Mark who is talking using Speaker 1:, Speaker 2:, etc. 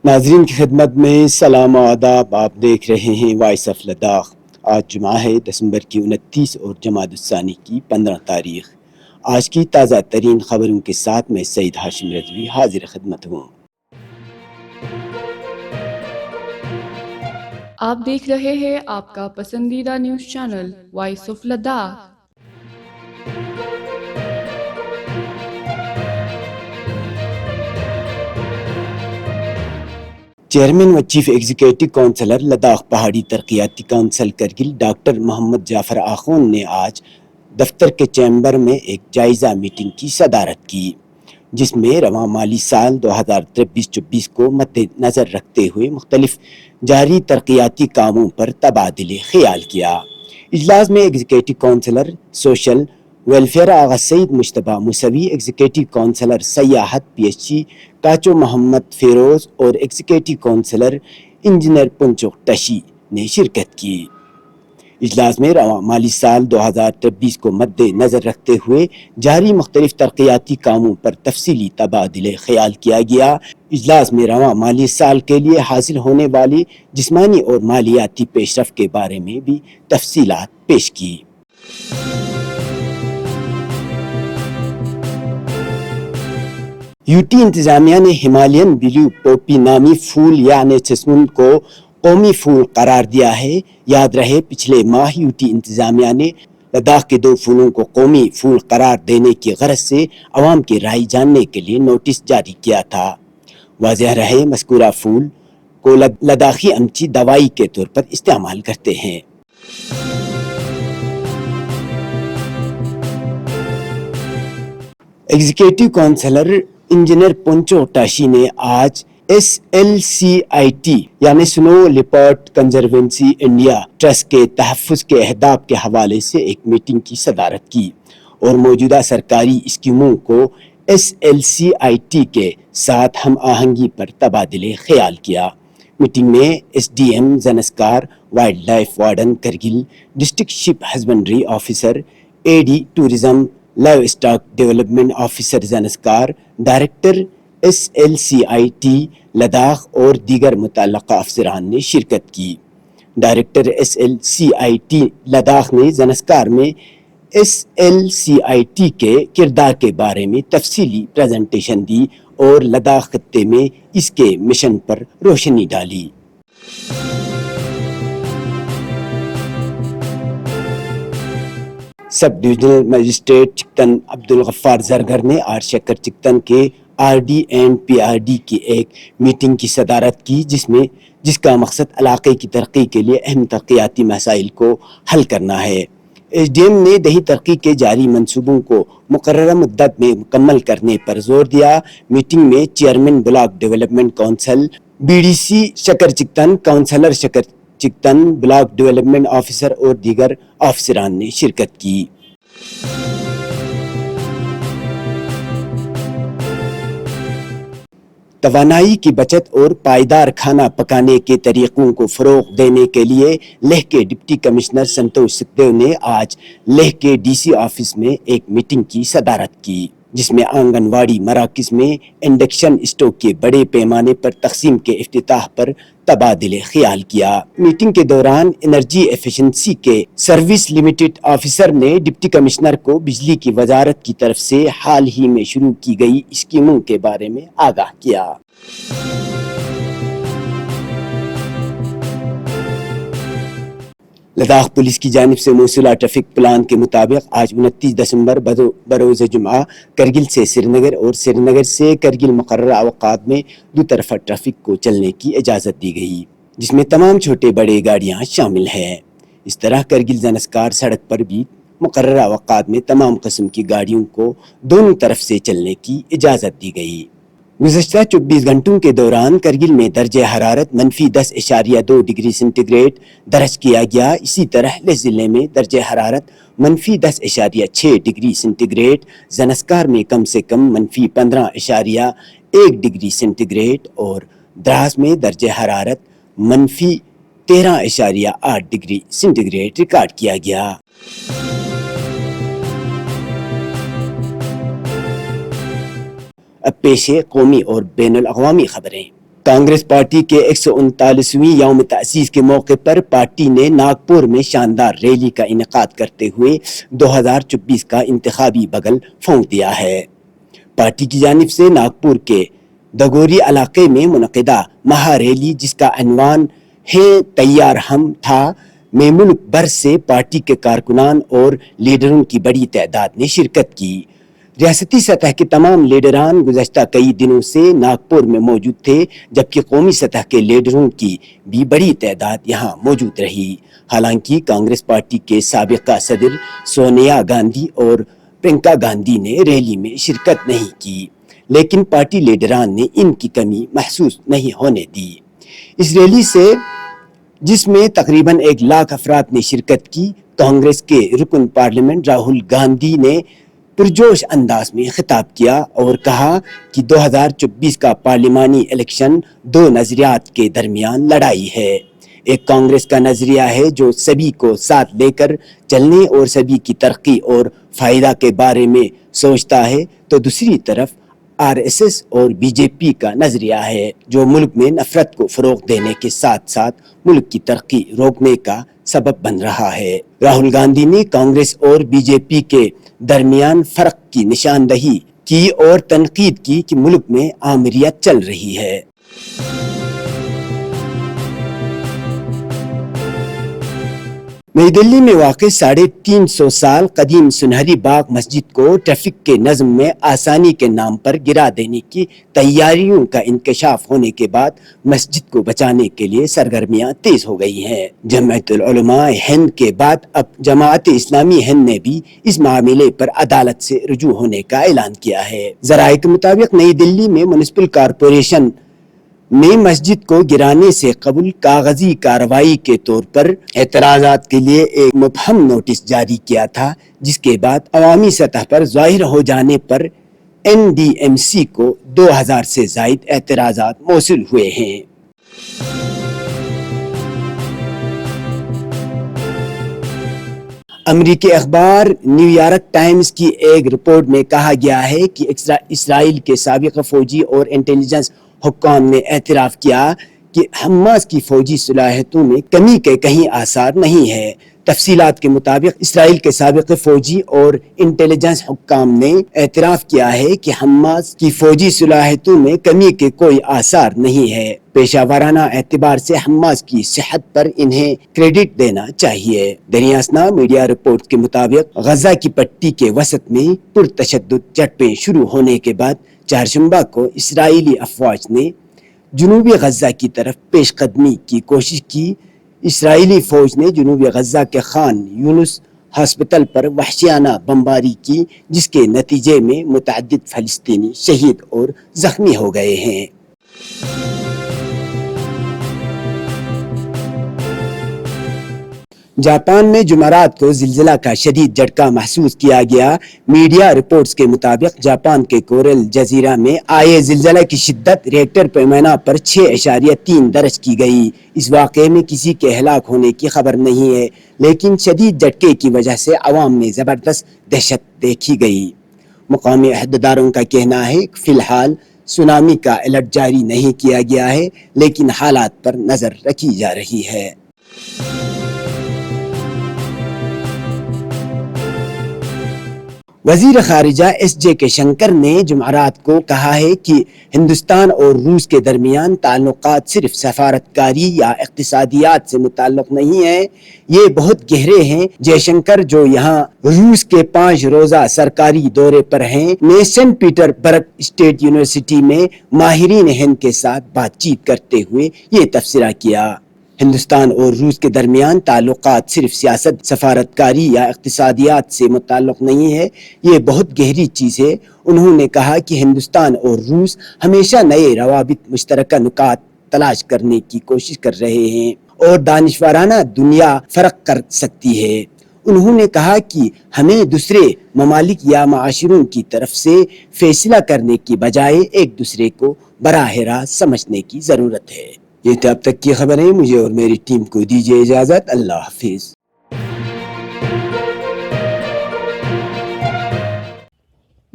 Speaker 1: ناظرین کی خدمت میں سلام و آداب. آپ دیکھ رہے ہیں وائس آف لداخ. آج جمعہ ہے دسمبر کی 29 اور جمادی الثانی کی 15 تاریخ. آج کی تازہ ترین خبروں کے ساتھ میں سعید ہاشم رضوی حاضر خدمت ہوں.
Speaker 2: آپ دیکھ رہے ہیں آپ کا پسندیدہ news channel voice of Ladakh.
Speaker 1: Chairman و چیف ایگزیکٹو کونسلر لداخ پہاڑی ترقیاتی کونسل کرگل ڈاکٹر محمد جعفر آخون نے آج دفتر کے چیمبر میں ایک جائزہ میٹنگ کی صدارت کی، جس میں رواں مالی سال 2023-24 کو مد نظر رکھتے ہوئے مختلف جاری ترقیاتی کاموں پر تبادلہ خیال کیا. اجلاس میں ایگزیکٹو کونسلر سوشل ویلفیئر آغا سعید مشتبہ موسوی، ایگزیکٹو کونسلر سیاحت PHC کاچو محمد فیروز اور ایگزیکٹو کونسلر انجینئر پنچوک ٹشی نے شرکت کی. اجلاس میں رواں مالی سال 2023 کو مد نظر رکھتے ہوئے جاری مختلف ترقیاتی کاموں پر تفصیلی تبادلہ خیال کیا گیا. اجلاس میں رواں مالی سال کے لیے حاصل ہونے والی جسمانی اور مالیاتی پیش رفت کے بارے میں بھی تفصیلات پیش کی. UT انتظامیہ نے ہمالین بلیو پوپی نامی پھول یعنی جیسمین کو قومی پھول قرار دیا ہے. یاد رہے پچھلے ماہ UT انتظامیہ نے لداخ کے 2 پھولوں کو قومی پھول قرار دینے کی غرض سے عوام کی رائے جاننے کے لیے نوٹس جاری کیا تھا. واضح رہے مذکورہ پھول کو لداخی امچی دوائی کے طور پر استعمال کرتے ہیں. ایگزیکٹو کونسلر انجینئر پنچوک ٹاشی نے آج SLCIT یعنی سنو لیپرڈ کنزروینسی انڈیا ٹرسٹ کے تحفظ کے اہداف کے حوالے سے ایک میٹنگ کی صدارت کی اور موجودہ سرکاری اسکیموں کو SLCIT کے ساتھ ہم آہنگی پر تبادلہ خیال کیا. میٹنگ میں SDM Zanskar, wild life warden Kargil, district sheep husbandry officer AD tourism, livestock development officer Zanskar, director SLCIT Ladakh اور دیگر متعلقہ افسران نے شرکت کی. ڈائریکٹر SLCIT لداخ نے زنسکار میں SLCIT کے کردار کے بارے میں تفصیلی پریزنٹیشن دی اور لداخ خطے میں اس کے مشن پر روشنی ڈالی. سب ڈویژنل مجسٹریٹ چکتن عبدالغفار زرگر نے آر شکر چکتن کے RD اینڈ PRD کی ایک میٹنگ کی صدارت کی، جس کا مقصد علاقے کی ترقی کے لیے اہم ترقیاتی مسائل کو حل کرنا ہے. SDM نے دیہی ترقی کے جاری منصوبوں کو مقررہ مدت میں مکمل کرنے پر زور دیا. میٹنگ میں chairman block development council BDC شکر چکتن، کونسلر شکر چکتن، بلاک ڈیولپمنٹ آفیسر اور دیگر افسران نے شرکت کی. توانائی کی بچت اور پائیدار کھانا پکانے کے طریقوں کو فروغ دینے کے لیے لیہ کے ڈپٹی کمشنر سنتوش سکھدیو نے آج لیہ کے DC آفس میں ایک میٹنگ کی صدارت کی، جس میں آنگن واڑی مراکز میں انڈکشن اسٹوو کے بڑے پیمانے پر تقسیم کے افتتاح پر تبادلہ خیال کیا. میٹنگ کے دوران انرجی ایفیشنسی کے سروس لمیٹڈ آفیسر نے ڈپٹی کمشنر کو بجلی کی وزارت کی طرف سے حال ہی میں شروع کی گئی اسکیموں کے بارے میں آگاہ کیا. لداخ پولیس کی جانب سے موصولہ ٹریفک پلان کے مطابق آج 29 دسمبر بروز جمعہ کرگل سے سری نگر اور سری نگر سے کرگل مقررہ اوقات میں 2 طرفہ ٹریفک کو چلنے کی اجازت دی گئی، جس میں تمام چھوٹے بڑے گاڑیاں شامل ہیں. اس طرح کرگل زنسکار سڑک پر بھی مقررہ اوقات میں تمام قسم کی گاڑیوں کو دونوں طرف سے چلنے کی اجازت دی گئی. گزشتہ 24 گھنٹوں کے دوران کرگل میں درجہ حرارت -10.2 ڈگری سینٹی گریڈ درج کیا گیا. اسی طرح لیہ ضلع میں درجہ حرارت -10.6 ڈگری سینٹی گریڈ، زنسکار میں کم سے کم -15.1 ڈگری سینٹی گریڈ اور دراس میں درجہ حرارت -13.8 ڈگری سینٹی گریڈ ریکارڈ کیا گیا. اب پیش ہے قومی اور بین الاقوامی خبریں. کانگریس پارٹی کے 139ویں یوم تأسیس کے موقع پر پارٹی نے ناگپور میں شاندار ریلی کا انعقاد کرتے ہوئے 2024 کا انتخابی بگل پھونک دیا ہے۔ پارٹی کی جانب سے ناگپور کے دگوری علاقے میں منعقدہ مہا ریلی، جس کا عنوان ہے تیار ہم تھا، میں ملک بھر سے پارٹی کے کارکنان اور لیڈروں کی بڑی تعداد نے شرکت کی۔ ریاستی سطح کے تمام لیڈران گزشتہ کئی دنوں سے ناگپور میں موجود تھے، جبکہ قومی سطح کے لیڈروں کی بھی بڑی تعداد یہاں موجود رہی۔ حالانکہ کانگریس پارٹی کے سابقہ صدر سونیا گاندھی اور پرینکا گاندھی نے ریلی میں شرکت نہیں کی، لیکن پارٹی لیڈران نے ان کی کمی محسوس نہیں ہونے دی۔ اس ریلی سے، جس میں تقریباً 1 لاکھ افراد نے شرکت کی، کانگریس کے رکن پارلیمنٹ راہل گاندھی نے پرجوش انداز میں خطاب کیا اور کہا کہ 2024 کا پارلیمانی الیکشن 2 نظریات کے درمیان لڑائی ہے۔ ایک کانگریس کا نظریہ ہے جو سبھی کو ساتھ لے کر چلنے اور سبھی کی ترقی اور فائدہ کے بارے میں سوچتا ہے، تو دوسری طرف RSS اور BJP کا نظریہ ہے جو ملک میں نفرت کو فروغ دینے کے ساتھ ساتھ ملک کی ترقی روکنے کا سبب بن رہا ہے۔ راہل گاندھی نے کانگریس اور BJP کے درمیان فرق کی نشاندہی کی اور تنقید کی کہ ملک میں آمریت چل رہی ہے۔ نئی دلی میں واقع 350 سال قدیم سنہری باغ مسجد کو ٹریفک کے نظم میں آسانی کے نام پر گرا دینے کی تیاریوں کا انکشاف ہونے کے بعد مسجد کو بچانے کے لیے سرگرمیاں تیز ہو گئی ہیں۔ جمعیت العلماء ہند کے بعد اب جماعت اسلامی ہند نے بھی اس معاملے پر عدالت سے رجوع ہونے کا اعلان کیا ہے۔ ذرائع کے مطابق نئی دلی میں میونسپل کارپوریشن نے مسجد کو گرانے سے قبل کاغذی کارروائی کے طور پر اعتراضات کے لیے ایک مبہم نوٹس جاری کیا تھا، جس کے بعد عوامی سطح پر ظاہر ہو جانے پر NDMC کو 2000 سے زائد اعتراضات موصول ہوئے ہیں۔ امریکی اخبار نیو یارک ٹائمز کی ایک رپورٹ میں کہا گیا ہے کہ اسرائیل کے سابق فوجی اور انٹیلیجنس حکام نے اعتراف کیا کہ حماس کی فوجی صلاحیتوں میں کمی کے کہیں آثار نہیں ہے۔ تفصیلات کے مطابق اسرائیل کے سابق فوجی اور انٹیلیجنس حکام نے اعتراف کیا ہے کہ حماس کی فوجی صلاحیتوں میں کمی کے کوئی آثار نہیں ہے۔ پیشہ ورانہ اعتبار سے حماس کی صحت پر انہیں کریڈٹ دینا چاہیے۔ دریاسنا میڈیا رپورٹ کے مطابق غزہ کی پٹی کے وسط میں پرتشدد جھڑپیں شروع ہونے کے بعد چہارشنبہ کو اسرائیلی افواج نے جنوبی غزہ کی طرف پیش قدمی کی کوشش کی۔ اسرائیلی فوج نے جنوبی غزہ کے خان یونس ہسپتال پر وحشیانہ بمباری کی، جس کے نتیجے میں متعدد فلسطینی شہید اور زخمی ہو گئے ہیں۔ جاپان میں جمعرات کو زلزلہ کا شدید جھٹکا محسوس کیا گیا۔ میڈیا رپورٹس کے مطابق جاپان کے کورل جزیرہ میں آئے زلزلہ کی شدت ریکٹر پیمانہ پر 6.3 درج کی گئی۔ اس واقعے میں کسی کے ہلاک ہونے کی خبر نہیں ہے، لیکن شدید جھٹکے کی وجہ سے عوام میں زبردست دہشت دیکھی گئی۔ مقامی عہدیداروں کا کہنا ہے کہ فی الحال سونامی کا الرٹ جاری نہیں کیا گیا ہے، لیکن حالات پر نظر رکھی جا رہی ہے۔ وزیر خارجہ SJ کے شنکر نے جمعرات کو کہا ہے کہ ہندوستان اور روس کے درمیان تعلقات صرف سفارتکاری یا اقتصادیات سے متعلق نہیں ہیں، یہ بہت گہرے ہیں۔ جے شنکر، جو یہاں روس کے 5 روزہ سرکاری دورے پر ہیں، نے سینٹ پیٹر برگ اسٹیٹ یونیورسٹی میں ماہرین ہند کے ساتھ بات چیت کرتے ہوئے یہ تبصرہ کیا۔ ہندوستان اور روس کے درمیان تعلقات صرف سیاست، سفارتکاری یا اقتصادیات سے متعلق نہیں ہے، یہ بہت گہری چیز ہے۔ انہوں نے کہا کہ ہندوستان اور روس ہمیشہ نئے روابط، مشترکہ نکات تلاش کرنے کی کوشش کر رہے ہیں اور دانشورانہ دنیا فرق کر سکتی ہے۔ انہوں نے کہا کہ ہمیں دوسرے ممالک یا معاشروں کی طرف سے فیصلہ کرنے کی بجائے ایک دوسرے کو براہ راست سمجھنے کی ضرورت ہے۔ یہ تھا اب تک کی خبریں۔ مجھے اور میری ٹیم کو دیجیے اجازت۔ اللہ حافظ۔